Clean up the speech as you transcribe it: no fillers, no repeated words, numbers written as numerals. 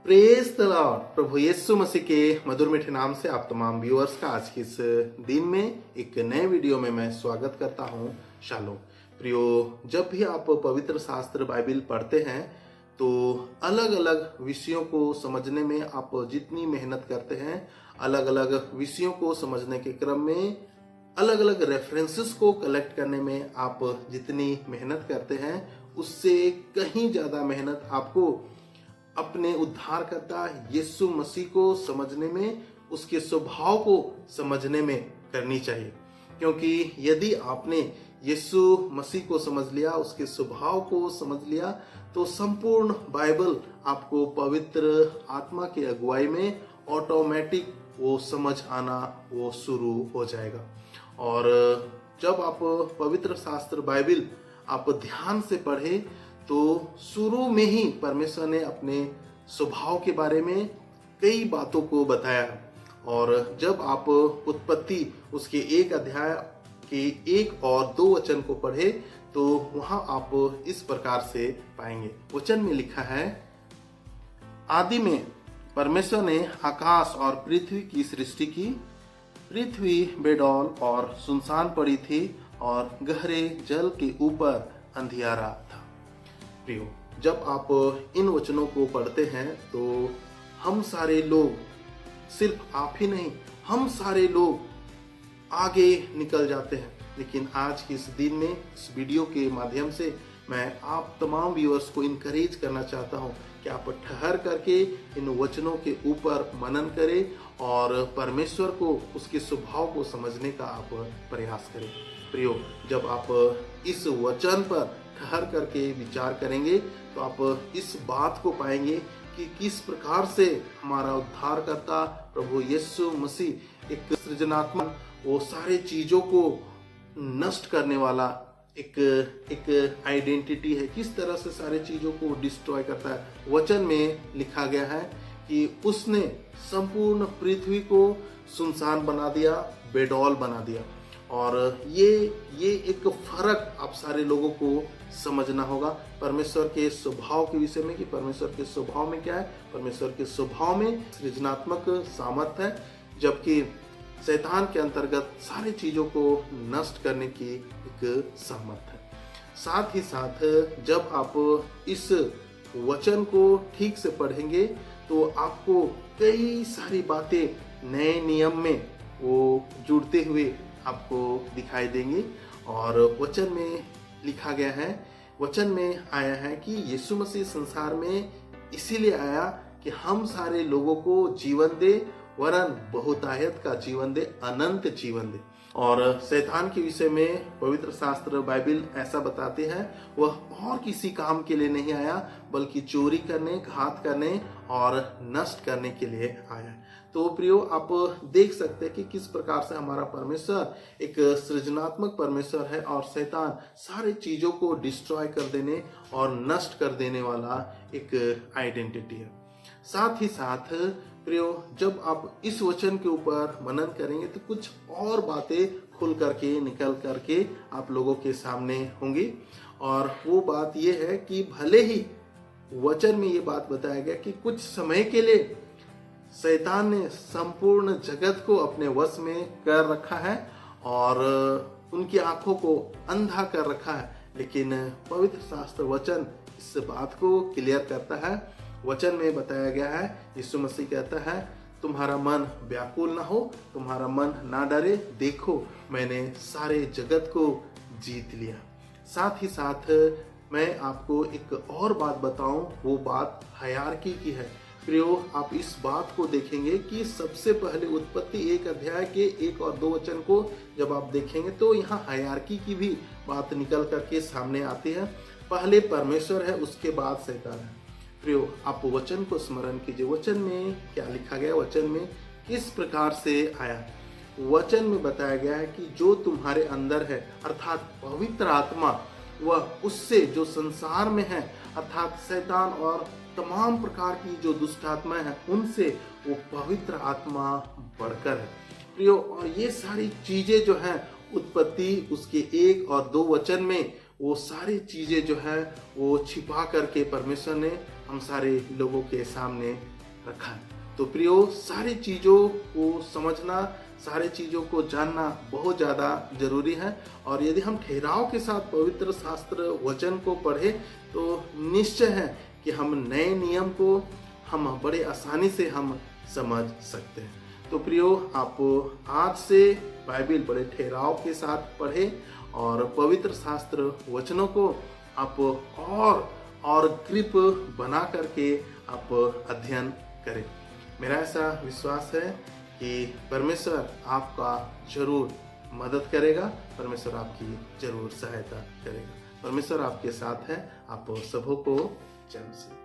Praise the lord. प्रभु यीशु मसीह के मधुर मीठे नाम से आप तमाम व्यूअर्स का आज के इस दिन में एक नए वीडियो में मैं स्वागत करता हूं। शालोम प्रियो, जब भी आप पवित्र शास्त्र बाइबल पढ़ते हैं तो अलग अलग विषयों को समझने में आप जितनी मेहनत करते हैं, अलग अलग विषयों को समझने के क्रम में अलग अलग रेफरेंसेस को कलेक्ट करने में आप जितनी मेहनत करते हैं, उससे कहीं ज़्यादा मेहनत आपको अपने उद्धारकर्ता यीशु मसीह को समझने में, उसके स्वभाव को समझने में करनी चाहिए। क्योंकि यदि आपने यीशु मसीह को समझ लिया, उसके स्वभाव को समझ लिया, तो संपूर्ण बाइबल आपको पवित्र आत्मा की अगुवाई में ऑटोमेटिक वो समझ आना वो शुरू हो जाएगा। और जब आप पवित्र शास्त्र बाइबल आप ध्यान से पढ़े तो शुरू में ही परमेश्वर ने अपने स्वभाव के बारे में कई बातों को बताया। और जब आप उत्पत्ति उसके 1 अध्याय के 1 और 2 वचन को पढ़े तो वहां आप इस प्रकार से पाएंगे। वचन में लिखा है, आदि में परमेश्वर ने आकाश और पृथ्वी की सृष्टि की। पृथ्वी बेडौल और सुनसान पड़ी थी और गहरे जल के ऊपर अंधियारा था। प्रियो, जब आप इन वचनों को पढ़ते हैं तो हम सारे लोग, सिर्फ आप ही नहीं, हम सारे लोग आगे निकल जाते हैं। लेकिन आज के इस दिन में इस वीडियो के माध्यम से मैं आप तमाम व्यूअर्स को इनकरेज करना चाहता हूं कि आप ठहर करके इन वचनों के ऊपर मनन करें और परमेश्वर को, उसके स्वभाव को समझने का आप प्रयास करें। प्रियो, जब आप इस वचन पर ठहर करके विचार करेंगे तो आप इस बात को पाएंगे कि किस प्रकार से हमारा उद्धारकर्ता प्रभु यीशु मसीह एक सृजनात्मक, वो सारे चीजों को नष्ट करने वाला एक आइडेंटिटी है। किस तरह से सारे चीजों को डिस्ट्रॉय करता है। वचन में लिखा गया है कि उसने संपूर्ण पृथ्वी को सुनसान बना दिया, बेडौल बना दिया। और ये एक फर्क आप सारे लोगों को समझना होगा परमेश्वर के स्वभाव के विषय में, कि परमेश्वर के स्वभाव में क्या है। परमेश्वर के स्वभाव में सृजनात्मक सामर्थ्य है, जबकि शैतान के अंतर्गत सारी चीजों को नष्ट करने की एक सामर्थ्य है। साथ ही साथ जब आप इस वचन को ठीक से पढ़ेंगे तो आपको कई सारी बातें नए नियम में वो जुड़ते हुए आपको दिखाई देंगे। और वचन में लिखा गया है, वचन में आया है कि यीशु मसीह संसार में इसीलिए आया कि हम सारे लोगों को जीवन दे, वरन बहुतायत का जीवन दे, अनंत जीवन दे। और शैतान के विषय में पवित्र शास्त्र बाइबल ऐसा बताते हैं, वह और किसी काम के लिए नहीं आया बल्कि चोरी करने, घात करने और नष्ट करने के लिए आया। तो प्रियो, आप देख सकते हैं कि किस प्रकार से हमारा परमेश्वर एक सृजनात्मक परमेश्वर है और शैतान सारे चीजों को डिस्ट्रॉय कर देने और नष्ट कर देने वाला एक आइडेंटिटी है। साथ ही साथ प्रियो, जब आप इस वचन के ऊपर मनन करेंगे तो कुछ और बातें खुल करके निकल करके आप लोगों के सामने होंगी। और वो बात ये है कि भले ही वचन में ये बात बताया गया कि कुछ समय के लिए शैतान ने संपूर्ण जगत को अपने वश में कर रखा है और उनकी आंखों को अंधा कर रखा है, लेकिन पवित्र शास्त्र वचन इस बात को क्लियर करता है। वचन में बताया गया है, यीशु मसीह कहता है, तुम्हारा मन व्याकुल ना हो, तुम्हारा मन ना डरे, देखो मैंने सारे जगत को जीत लिया। साथ ही साथ मैं आपको एक और बात बताऊं, वो बात हायरार्की की है। प्रियो, आप इस बात को देखेंगे कि सबसे पहले उत्पत्ति 1 अध्याय के 1 और 2 वचन को जब आप देखेंगे तो यहाँ हायरार्की की भी बात निकल करके सामने आती है। पहले परमेश्वर है, उसके बाद शैतान है। प्रियो, आप वचन को स्मरण कीजिए, वचन में क्या लिखा गया, वचन में किस प्रकार से आया। वचन में बताया गया है कि जो तुम्हारे अंदर है, अर्थात पवित्र आत्मा, वह उससे जो संसार में है, अर्थात शैतान और तमाम प्रकार की जो दुष्ट आत्माएं हैं, उनसे वो पवित्र आत्मा बढ़कर है। प्रियो, और ये सारी चीजें जो हैं उत्पत्ति उसके 1 और 2 वचन में वो सारी चीजें जो है वो छिपा करके परमेश्वर ने हम सारे लोगों के सामने रखा है। तो प्रियो, सारी चीज़ों को समझना, सारी चीज़ों को जानना बहुत ज़्यादा जरूरी है। और यदि हम ठहराव के साथ पवित्र शास्त्र वचन को पढ़े तो निश्चय है कि हम नए नियम को हम बड़े आसानी से हम समझ सकते हैं। तो प्रियो, आप आज से बाइबिल बड़े ठहराव के साथ पढ़े और पवित्र शास्त्र वचनों को आप और ग्रिप बना करके आप अध्ययन करें। मेरा ऐसा विश्वास है कि परमेश्वर आपका जरूर मदद करेगा, परमेश्वर आपकी जरूर सहायता करेगा। परमेश्वर आपके साथ है। आप सबों को जय मसीह।